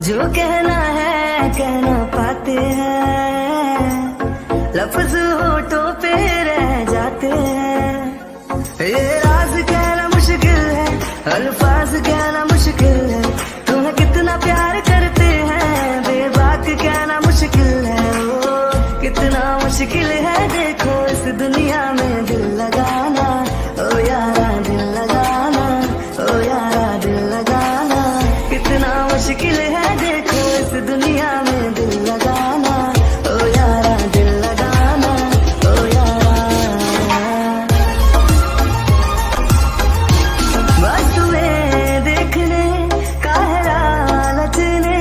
जो कहना है कह ना पाते हैं, लफ्ज होठों पे रह जाते हैं। ये राज कहना मुश्किल है, अल्फाज कहना मुश्किल है, तुम्हें कितना प्यार करते हैं बेबाक कहना मुश्किल है। ओ कितना मुश्किल है देखो इस दुनिया में दिल लगाना, ओ यारा दिल लगाना, ओ यारा दिल लगाना। कितना मुश्किल है देखो इस दुनिया में दिल लगाना, ओ यारा दिल लगाना, ओ यारा। बस तुम्हें देखने का है लालच ने,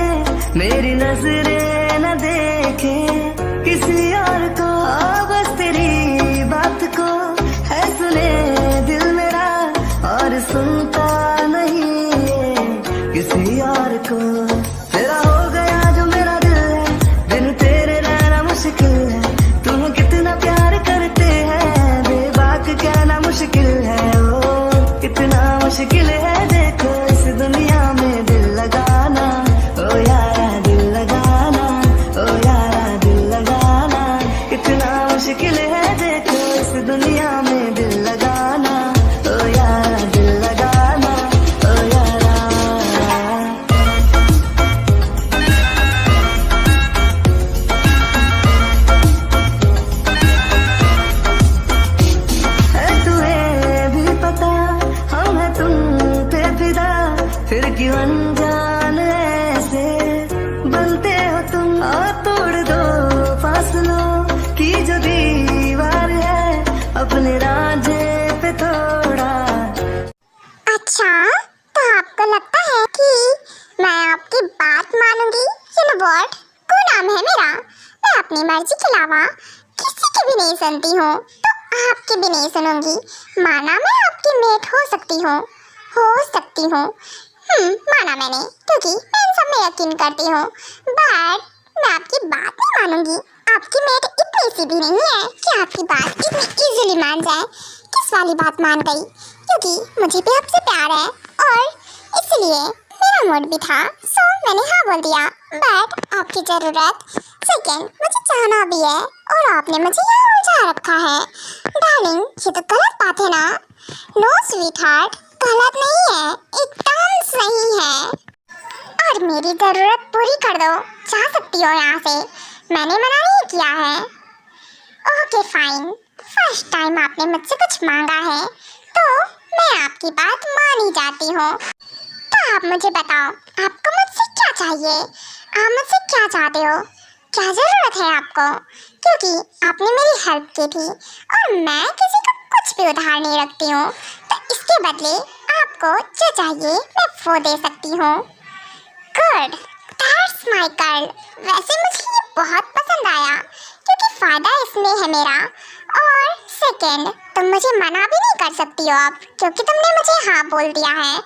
मेरी नजरें न देखे किसी और को। बस तेरी बात को है सुने दिल मेरा, और सुनता नहीं है किसी और को। तेरा हो गया जो मेरा दिल है, बिन तेरे रहना मुश्किल है, तुम्हें कितना प्यार करते हैं बेबाक कहना मुश्किल है। ओ कितना मुश्किल है देखो इस दुनिया में दिल लगाना, ओ यारा दिल लगाना, ओ यारा दिल लगाना। कितना मुश्किल है देखो इस दुनिया में दिल लगाना, ओ यारा दिल लगाना, ओ यारा। है तुम्हें भी पता हम है तुम पे फिदा, फिर क्यों अनजान ऐसे बनते हो तुम। और तोड़ दो फासलों की जो दीवार है, अपने राजे पे थोड़ा। अच्छा, तो आपको लगता है कि मैं आपकी बात मानूंगी? यू नो व्हाट, कोई नाम है मेरा, मैं अपनी मर्जी के अलावा किसी की भी नहीं सुनती हूँ, तो आपकी भी नहीं सुनूंगी। माना मैं आपकी मेट हो सकती हूँ, माना मैंने, क्योंकि मैं इन सब में यकीन करती हूँ। बट मैं आपकी बात नहीं मानूंगी। आपकी मेट इतनी सी भी नहीं है कि आपकी बात इतनी इजीली मान जाए। किस वाली बात मान गई? क्योंकि मुझे भी आपसे प्यार है और इसलिए मेरा मूड भी था, सो मैंने हाँ बोल दिया। बट आपकी ज़रूरत, सेकंड मुझे चाहना भी है और आपने मुझे यहाँ उलझा रखा है। डार्लिंग, ये तो गलत बात है ना? नो स्वीट हार्ट, गलत नहीं है, एकदम सही है। और मेरी ज़रूरत पूरी कर दो, जा सकती हो यहाँ से, मैंने मना नहीं किया है। ओके फाइन, फर्स्ट टाइम आपने मुझसे कुछ मांगा है तो मैं आपकी बात मान ही जाती हूँ। तो आप मुझे बताओ, आपको मुझसे क्या चाहिए? आप मुझसे क्या चाहते हो? क्या ज़रूरत है आपको? क्योंकि आपने मेरी हेल्प की थी और मैं किसी को कुछ भी उधार नहीं रखती हूँ, तो इसके बदले आपको जो चाहिए मैं वो दे सकती हूँ। Good, that's my girl. वैसे मुझे ये बहुत पसंद आया क्योंकि फ़ायदा इसमें है मेरा, और सेकंड तुम मुझे मना भी नहीं कर सकती हो अब, क्योंकि तुमने मुझे हाँ बोल दिया है।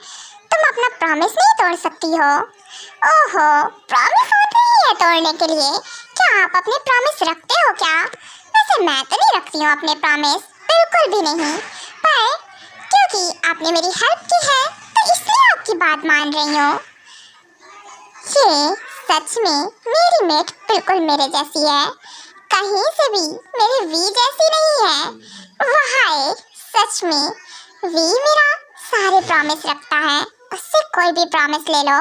तुम अपना प्रॉमिस नहीं तोड़ सकती हो। ओहो, प्रॉमिस होते ही है तोड़ने के लिए? क्या आप अपने प्रॉमिस रखते हो क्या? वैसे मैं तो नहीं रखती हूँ अपने प्रॉमिस, बिल्कुल भी नहीं। पर क्योंकि आपने मेरी हेल्प की है तो इसलिए आपकी बात मान रही हूँ। ये सच में मेरी मेट बिल्कुल मेरे जैसी है, कहीं से भी मेरी वी जैसी नहीं है। वाह, सच में वी मेरा सारे प्रॉमिस रखता है, उससे कोई भी प्रॉमिस ले लो।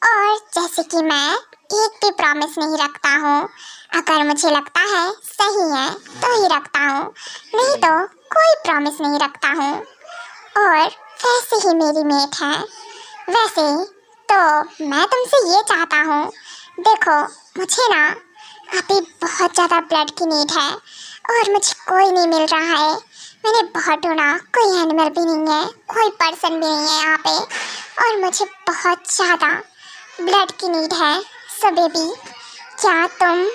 और जैसे कि मैं एक भी प्रॉमिस नहीं रखता हूँ, अगर मुझे लगता है सही है तो ही रखता हूँ, नहीं तो कोई प्रॉमिस नहीं रखता हूँ। और वैसे ही मेरी मेट है। वैसे तो मैं तुमसे ये चाहता हूँ, देखो मुझे ना अभी बहुत ज़्यादा ब्लड की नीड है और मुझे कोई नहीं मिल रहा है। मैंने बहुत ढूंढा, कोई एनिमल भी नहीं है, कोई पर्सन भी नहीं है यहाँ पे, और मुझे बहुत ज़्यादा ब्लड की नीड है। सो बेबी, क्या तुम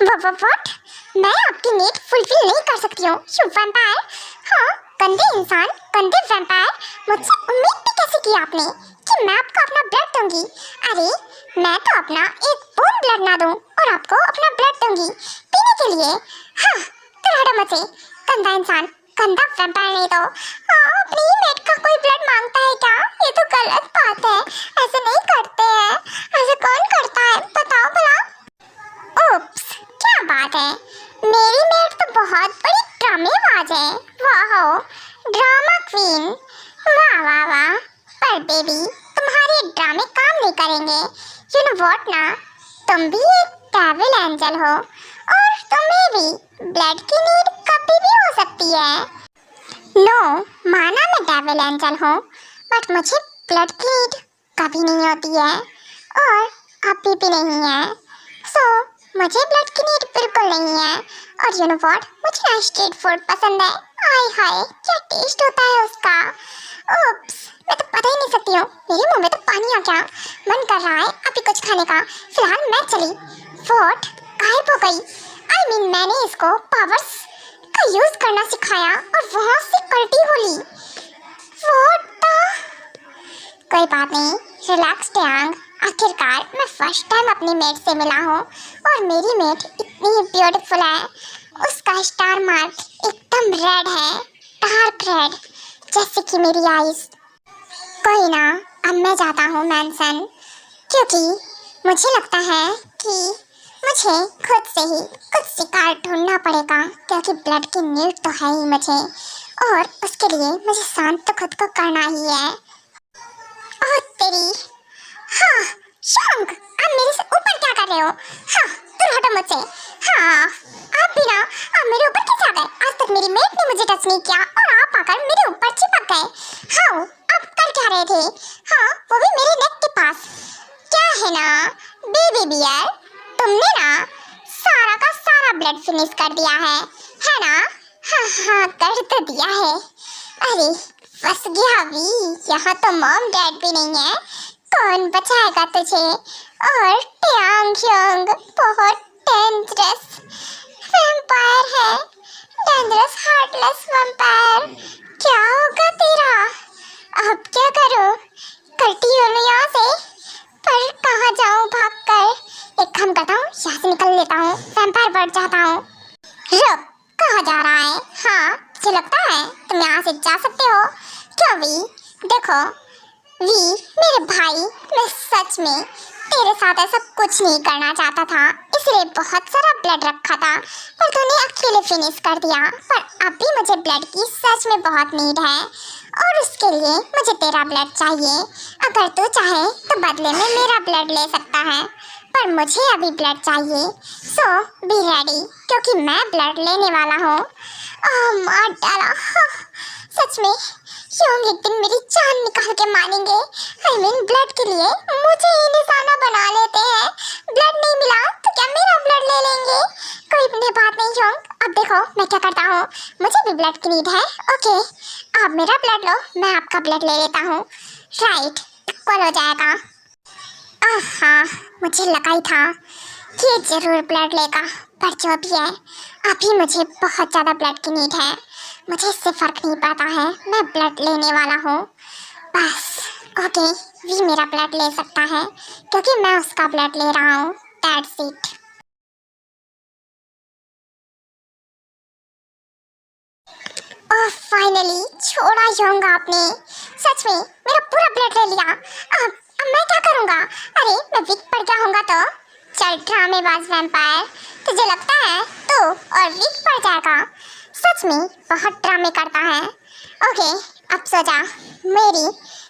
व्हाट? मैं आपकी नीड फुलफिल नहीं कर सकती हूँ, यू वैम्पायर। हाँ, गंदे इंसान, गंदे वैम्पायर, मुझसे उम्मीद भी कैसे की आपने कि मैं आपको अपना ब्लड दूंगी? अरे मैं तो अपना एक बूंद ब्लड ना दूं और आपको अपना ब्लड दूंगी पीने के लिए। हाँ, तो हटो मुझसे, गंदा इंसान, गंदा वैम्पायर नहीं तो अपनी ही मेट का कोई ब्लड मांगता है क्या? ये तो गलत बात है, ऐसे नहीं करते हैं। ऐसे कौन करता है बताओ भला। ओप्स, क्या बात है, मेरी मेट तो बहुत बड़ी ड्रामेबाज है। वाह, ड्रामा क्वीन, वाह वाह वाह। पर बेबी, तुम्हारे ड्रामे काम नहीं करेंगे। यू नो व्हाट ना, तुम भी एक डेविल एंजल हो और तुम्हें भी ब्लड की नीड कभी भी हो सकती है। नो, माना मैं डेविल एंजल हूँ, बट मुझे ब्लड की नीड कभी नहीं होती है और अभी भी नहीं है। सो मुझे ब्लड की नीड बिल्कुल नहीं है। और यू नो व्हाट, मुझे ना स्ट्रीट फूड पसंद है। आय हाय, क्या टेस्ट होता है उसका। ओप्स, मैं तो पता ही नहीं सकती हूँ, मेरे मुंह में तो पानी आ गया। मन कर रहा है अभी कुछ खाने का। फिलहाल मैं चली। व्हाट, गायब हो गई। आई मीन मैंने इसको पावर्स का यूज करना सिखाया और वहाँ से कल्टी हो ली। व्हाट द, कोई बात नहीं, रिलैक्स टैंग। आखिरकार मैं फर्स्ट टाइम अपनी मेट से मिला हूँ और मेरी मेट इतनी ब्यूटीफुल है। उसका स्टार मार्क एकदम रेड है, डार्क रेड, जैसे कि मेरी आईज। कोई ना, अब मैं जाता हूँ मैंसन, क्योंकि मुझे लगता है कि मुझे खुद से ही कुछ शिकार ढूंढना पड़ेगा, क्योंकि ब्लड की नीड तो है ही मुझे, और उसके लिए मुझे शांत तो खुद को करना ही है। ओह तेरी, हाँ शंख, आप मेरे से ऊपर क्या कर रहे हो? हाँ, दूर हटो मुझसे। हाँ, आप भी ना, आप मेरे ऊपर कैसे आ गए? आज तक मेरी मेट ने मुझे टच नहीं किया और आप आकर मेरे ऊपर चिपक गए। हाँ, आप कर क्या रहे थे? हाँ, वो भी मेरे नेक के पास। क्या है ना बेबी बियर, तुमने ना सारा का सारा ब्लड फिनिश कर दिया है ना? हाँ हाँ, कर तो दिया है। अरे फंस गया अभी, यहाँ तो मॉम डैड भी नहीं है, कौन बचाएगा तुझे? और ट्यांग श्योंग बहुत डेंजरस वैम्पायर है, डेंजरस हार्टलेस वैम्पायर। क्या होगा तेरा? अब क्या करूं? कटी हूँ मैं यहाँ से, पर कहाँ जाऊँ भागकर? एक काम करता हूँ, यहाँ से निकल लेता हूँ, वैम्पायर बढ़ जाता हूँ। रुक, कहाँ जा रहा है? हाँ, मुझे लगता है तुम यहाँ से जा सकते हो। क्यों वी? देखो वी मेरे भाई, मैं सच में तेरे साथ ऐसा कुछ नहीं करना चाहता था, इसलिए बहुत सारा ब्लड रखा था, पर तूने अकेले फिनिश कर दिया। पर अब भी मुझे ब्लड की सच में बहुत नीड है और उसके लिए मुझे तेरा ब्लड चाहिए। अगर तू चाहे तो बदले में मेरा ब्लड ले सकता है, पर मुझे अभी ब्लड चाहिए। सो बी रेडी, क्योंकि मैं ब्लड लेने वाला हूँ। मार डाला, सच में श्योंग एक दिन मेरी जान निकाल के मानेंगे। आई मीन ब्लड के लिए मुझे ही निशाना बना लेते हैं। ब्लड नहीं मिला तो क्या मेरा ब्लड ले लेंगे? कोई बात नहीं श्योंग, अब देखो मैं क्या करता हूँ, मुझे भी ब्लड की नीड है। ओके, आप मेरा ब्लड लो, मैं आपका ब्लड ले लेता हूँ। राइट, इक्वल हो जाएगा। आहा, मुझे लगा ही था कि ये जरूर ब्लड लेगा, पर जो भी है अभी मुझे बहुत ज़्यादा ब्लड की नीड है। मुझे इससे फ़र्क नहीं पड़ता है, मैं ब्लड लेने वाला हूँ बस। ओके, वी मेरा ब्लड ले सकता है क्योंकि मैं उसका ब्लड ले रहा हूँ। That's it. ओह फाइनली, छोड़ा योंग आपने, सच में मेरा पूरा ब्लड ले लिया। अब मैं क्या करूँगा? अरे मैं वीक पड़ गया होऊंगा तो। चल ड्रामेबाज वैम्पायर, तुझे लगता है तू और वीक पड़ जाएगा? सच में बहुत ड्रामे करता है। ओके, अब सो जा, मेरी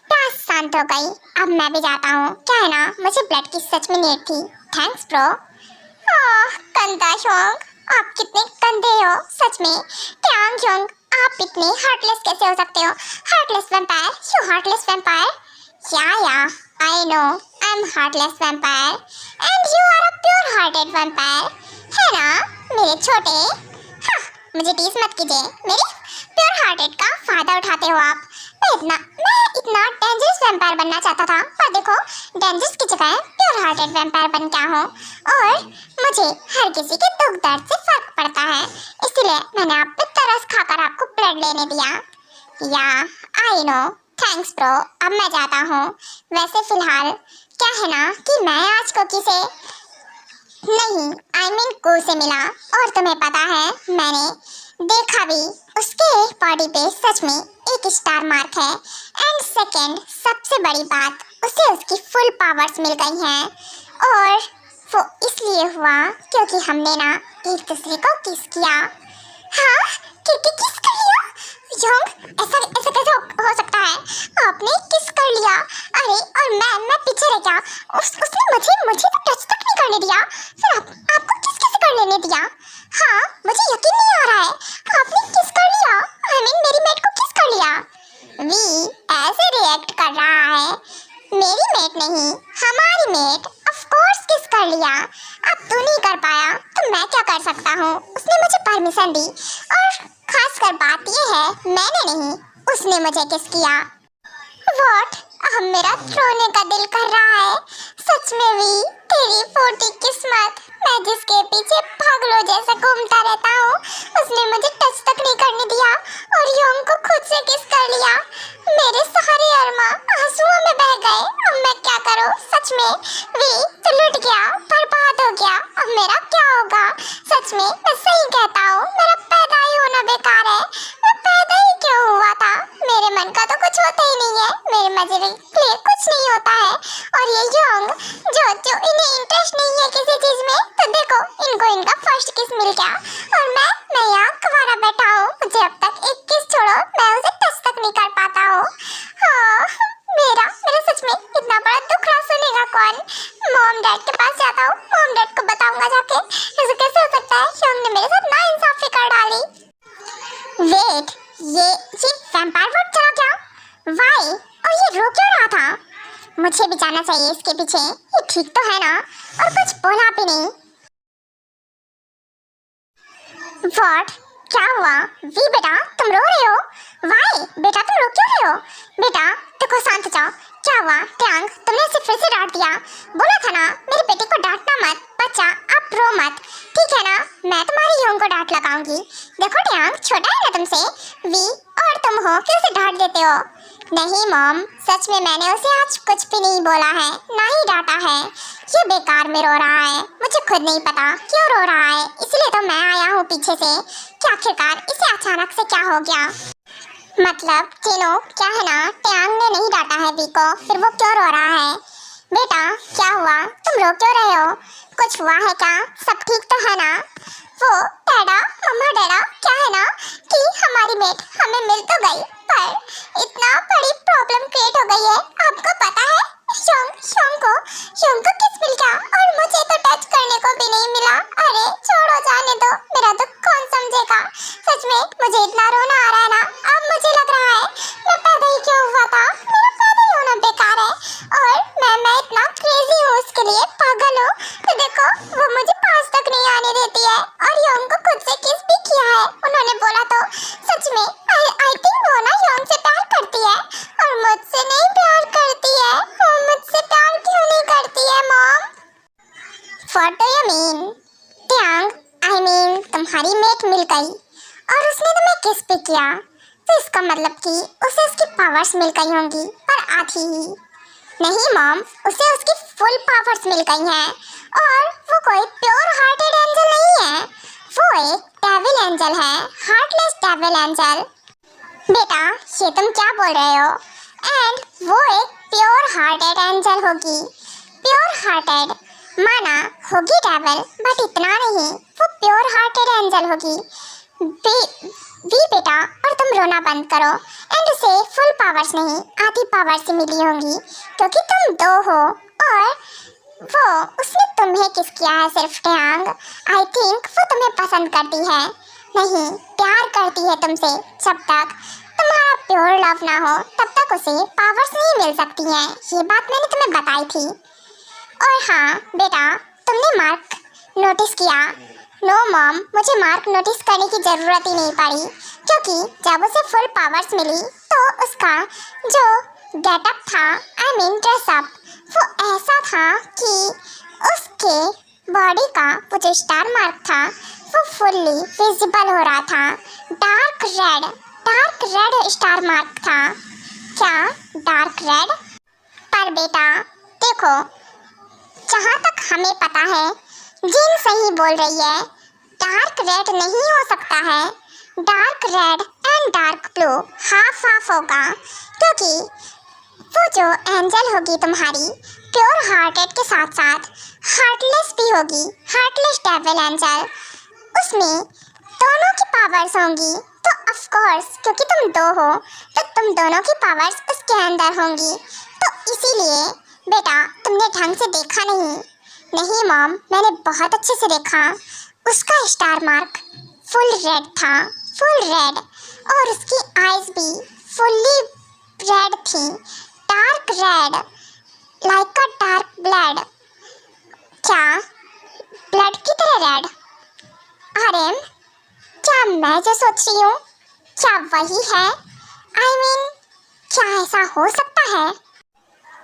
प्यास शांत हो गई, अब मैं भी जाता हूँ। क्या है ना, मुझे ब्लड की सच में नीड थी। Thanks bro. गंदा शोंग, आप कितने गंदे हो सच में। ट्यांग शोंग, आप इतने हार्टलेस कैसे हो सकते हो? Heartless vampire, you heartless vampire. Yeah I know, I am heartless vampire and you are a pure hearted vampire, है ना मेरे छोटे? हाँ, मुझे टीज मत कीजिए, मेरी प्योर हार्टेड का फायदा उठाते हो आप। मैं इतना डेंजरस वैम्पायर बनना चाहता था, पर देखो डेंजरस की जगह प्योर हार्टेड वैम्पायर बन गया हूँ। और मुझे हर किसी के दुख दर्द से फर्क पड़ता है, इसलिए मैंने आप पे तरस खाकर आपको ब्लड लेने दिया। या आई नो, थैंक्स ब्रो। अब मैं जाता हूँ। वैसे फिलहाल क्या है ना कि मैं आज कोकी से नहीं, आई मीन को से मिला, और तुम्हें पता है मैंने देखा भी, उसके बॉडी पे सच में एक स्टार मार्क है। एंड सेकंड, सबसे बड़ी बात, उसे उसकी फुल पावर्स मिल गई हैं और वो इसलिए हुआ क्योंकि हमने ना एक दूसरे को किस किया। हाँ, क्योंकि किस कर लिया। योंग, ऐसा ऐसा कैसे हो सकता है? आपने किस कर लिया? अरे और मैं पीछे रह गया। उसने मुझे तो टच तक नहीं करने दिया, फिर आपको किस कैसे कर लेने दिया? हाँ, मुझे यकीन नहीं आ रहा है, आपने किस कर लिया। I mean, मेरी मेट को किस कर लिया। वी ऐसे रिएक्ट कर रहा है, मेरी मेट नहीं, हमारी मेट। ऑफ कोर्स किस कर लिया। अब तू नहीं कर पाया तो मैं क्या कर सकता हूँ। उसने मुझे परमिशन दी और खासकर बात ये है, मैंने नहीं, उसने मुझे किस किया। व्हाट? अब मेरा रोने का दिल कर रहा है। सच में भी तेरी फूटी किस्मत। मैं जिसके पीछे पागलों जैसा घूमता रहता हूँ, उसने मुझे टच तक नहीं करने दिया और योंग को खुद से किस कर लिया। मेरे सारे अरमा आंसुओं में बह गए। अब मैं क्या करूँ? सच में वी तो लुट गया, बर्बाद हो गया। अब मेरा क्या होगा? सच में मैं सही कहता हूँ, मेरा पैदा ही होना बेकार है। मैं पैदा ही क्यों हुआ था? मेरे मन का तो कुछ होता ही नहीं है, मेरे मजे में कुछ नहीं होता है। और ये योंग जो इन्हें इंटरेस्ट नहीं है किसी चीज में, तो देखो इनको इनका फर्स्ट किस मिल गया और मैं यहाँ कुंवारा बैठा हूँ। मुझे अब तक एक किस छोड़ो, मैं उसे टच तक नहीं कर पाता हूँ। हाँ, मेरा सच में इतना बड़ा दुख रहा सुनेगा कौन? मॉम डैड के पास जाता हूँ, मॉम डैड को बताऊंगा जाके। ऐसे कैसे हो सकता है? योंग ने मेरे साथ नाइंसाफी कर डाली। वेट, ये वैम्पायर वोट चला क्या? वाई? और ये रो क्यों रहा था? मुझे भी जाना चाहिए इसके पीछे। ये ठीक तो है ना? और कुछ बोला भी नहीं। व्हाट? क्या हुआ? वी बेटा, तुम रो रहे हो? वाई बेटा, तुम रो क्यों रहे हो? बेटा देखो, शांत जाओ। क्या हुआ? ट्यांग, तुमने इसे फिर से डांट दिया। बोला था ना मेरे बेटे को डांटना मत। बच्चा आप रो मत, ठीक है ना? मैं तुम्हारी योंग को डांट लगाऊंगी। देखो ट्यांग, छोटा है ना तुमसे। वी और तुम हो कि उसे डांट देते हो। नहीं मॉम, सच में मैंने उसे आज कुछ भी नहीं बोला है, ना ही डांटा है। ये बेकार में रो रहा है, मुझे खुद नहीं पता क्यों रो रहा है, इसलिए तो मैं आया हूँ पीछे से कि आखिरकार इसे अचानक से क्या हो गया। मतलब तीनों क्या है ना, ट्यांग ने नहीं डांटा है वी को, फिर वो क्यों रो रहा है? बेटा क्या हुआ? तुम रो क्यों रहे हो? कुछ हुआ है क्या? सब ठीक तो है ना? वो डैडा, मम्मा डैडा, क्या है ना कि हमारी मेट हमें मिल तो गई, पर इतना बड़ी प्रॉब्लम क्रिएट हो गई है। आपको पता है योंग को किस मिल गया और मुझे तो टच करने को भी नहीं मिला। अरे छोड़ो, जाने दो, मेरा दुख कौन समझेगा। सच में मुझे इतना रोना आ रहा है ना, अब मुझे लग रहा है मैं पैदा ही क्यों हुआ था। मेरा पैदा ही होना बेकार है और मैं इतना क्रेजी हूँ उसके लिए, पागल हूँ। तो देखो वो मुझे पास तक नहीं आने देती है और योंग को खुद से किस भी किया है। उन्होंने बोला तो सच में आई थिंक वो ना योंग से प्यार करती है और मुझसे नहीं प्यार करती है। वो मुझसे प्यार क्यों नहीं करती है mom? What do you mean? ट्यांग, आई मीन तुम्हारी मेट मिल गई और उसने तुम्हें किस भी किया, तो इसका मतलब कि उसे उसकी पावर्स मिल गई होंगी, पर आधी ही। नहीं मॉम, उसे उसकी फुल पावर्स मिल गई हैं और वो कोई प्योर हार्टेड एंजल नहीं है, वो एक डेविल एंजल है, हार्टलेस डेविल एंजल। बेटा ये तुम क्या बोल रहे हो? एंड वो एक प्योर हार्टेड एंजल होगी। प्योर हार्टेड माना होगी डेविल, बट इतना नहीं, वो प्योर हार्टेड एंजल होगी। वी बेटा, और तुम रोना बंद करो। एंड उसे फुल पावर्स नहीं, आधी पावर्स मिली होंगी क्योंकि तुम दो हो और वो उसने तुम्हें किस किया है सिर्फ ट्यांग। आई थिंक वो तुम्हें पसंद करती है, नहीं प्यार करती है तुमसे। जब तक तुम्हारा प्योर लव ना हो तब तक उसे पावर्स नहीं मिल सकती हैं, ये बात मैंने तुम्हें बताई थी। और हाँ बेटा, तुमने मार्क नोटिस किया? नो मॉम, मुझे मार्क नोटिस करने की ज़रूरत ही नहीं पड़ी क्योंकि जब उसे फुल पावर्स मिली तो उसका जो गेटअप था, आई मीन ड्रेसअप, वो ऐसा था कि उसके बॉडी का वो जो स्टार मार्क था वो फुल्ली विजिबल हो रहा था। डार्क रेड स्टार मार्क था। क्या डार्क रेड? पर बेटा देखो, जहाँ तक हमें पता है जिन सही बोल रही है, डार्क रेड नहीं हो सकता है। Dark red and dark blue half half होगा, क्योंकि वो जो एंजल होगी तुम्हारी प्योर हार्टेड के साथ साथ हार्टलेस भी होगी, हार्टलेस डेविल एंजल, उसमें दोनों की पावर्स होंगी। तो ऑफ कोर्स क्योंकि तुम दो हो तो तुम दोनों की पावर्स उसके अंदर होंगी। तो इसीलिए बेटा तुमने ढंग से देखा नहीं मॉम, मैंने बहुत अच्छे से देखा। उसका स्टार मार्क फुल रेड था, फुल रेड, और उसकी आईज भी फुल्ली रेड थी, डार्क रेड लाइक अ डार्क ब्लड। क्या ब्लड की तरह रेड? आर्यन, क्या मैं जो सोच रही हूँ क्या वही है? I mean, क्या ऐसा हो सकता है?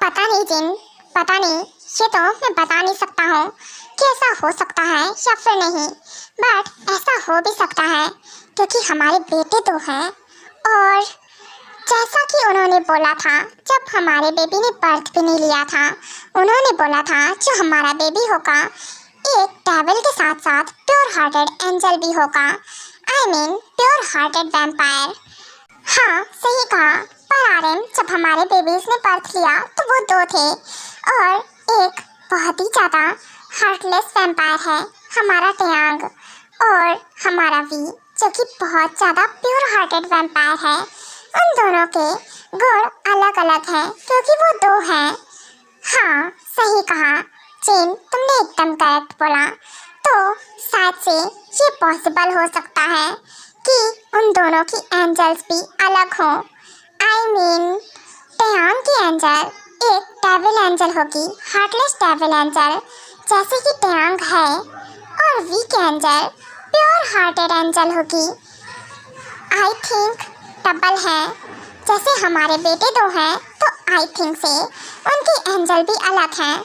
पता नहीं जिन, पता नहीं, ये तो मैं बता नहीं सकता हूँ कि ऐसा हो सकता है या फिर नहीं, बट ऐसा हो भी सकता है क्योंकि हमारे बेटे तो हैं। और जैसा कि उन्होंने बोला था जब हमारे बेबी ने बर्थ भी नहीं लिया था, उन्होंने बोला था जो हमारा बेबी होगा एक डेविल के साथ साथ प्योर हार्टेड एंजल भी होगा, I mean pure hearted vampire. हाँ सही कहा, पर आर्यन जब हमारे बेबीज ने बर्थ लिया तो वो दो थे और एक बहुत ही ज़्यादा हार्टलेस वैम्पायर है हमारा टयांग, और हमारा वी जो कि बहुत ज़्यादा प्योर हार्टेड वैम्पायर है। उन दोनों के गुण अलग अलग हैं क्योंकि वो दो हैं। हाँ सही कहा जिन, तुमने एकदम करेक्ट बोला। तो शायद से ये पॉसिबल हो सकता है कि उन दोनों की एंजल्स भी अलग हों। I mean टयांग की एंजल एक डेविल एंजल होगी, हार्टलेस डेविल एंजल जैसे कि टयांग है, और वी की एंजल प्योर हार्टेड एंजल होगी। आई थिंक डबल है, जैसे हमारे बेटे दो हैं तो आई थिंक से उनकी एंजल भी अलग हैं।